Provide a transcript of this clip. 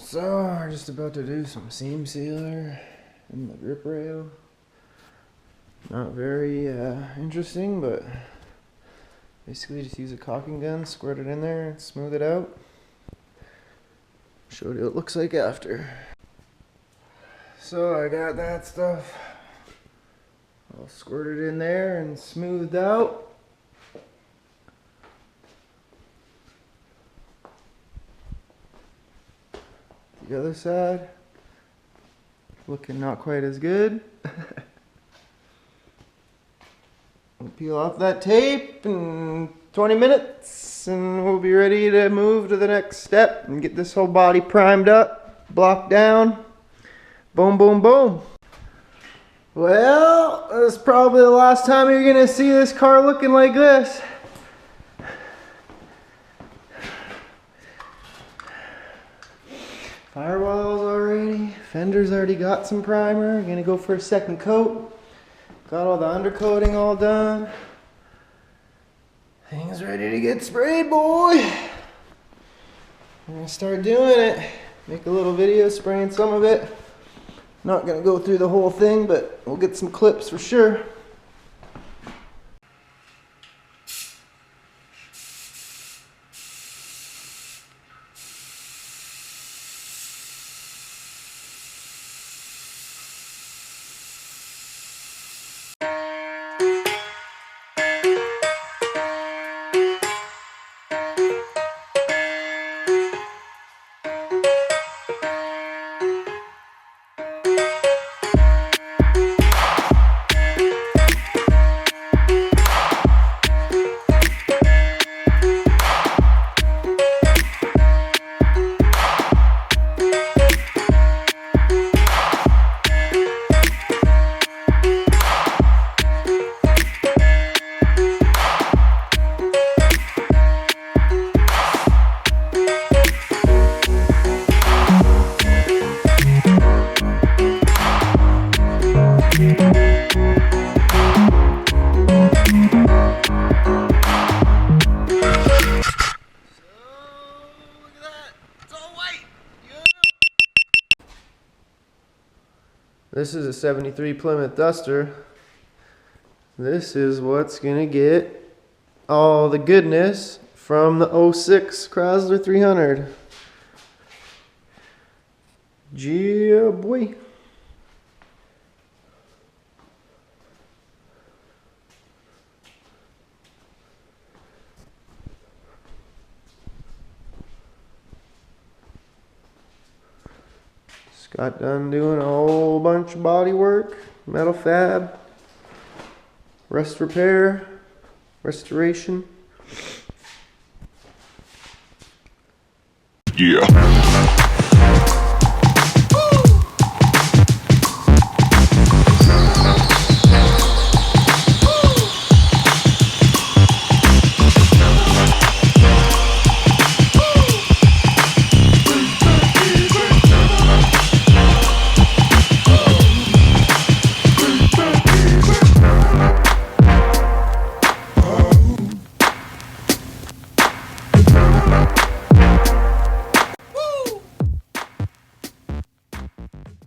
So we're just about to do some seam sealer in the grip rail. Not very interesting, but basically just use a caulking gun, squirt it in there, and smooth it out. Show you what it looks like after. So I got that stuff all squirted in there and smoothed out. The other side, looking not quite as good. We'll peel off that tape in 20 minutes and we'll be ready to move to the next step and get this whole body primed up, blocked down. Boom, boom, boom. Well, this is probably the last time you're gonna see this car looking like this. Firewall's already, fender's already got some primer. Gonna go for a second coat. Got all the undercoating all done. Thing's ready to get sprayed, boy. I'm gonna start doing it. Make a little video spraying some of it. Not gonna go through the whole thing, but we'll get some clips for sure. This is a 73 Plymouth Duster. This is what's gonna get all the goodness from the 06 Chrysler 300. Yeah, boy. Got done doing a whole bunch of body work, metal fab, rust repair, restoration. Yeah.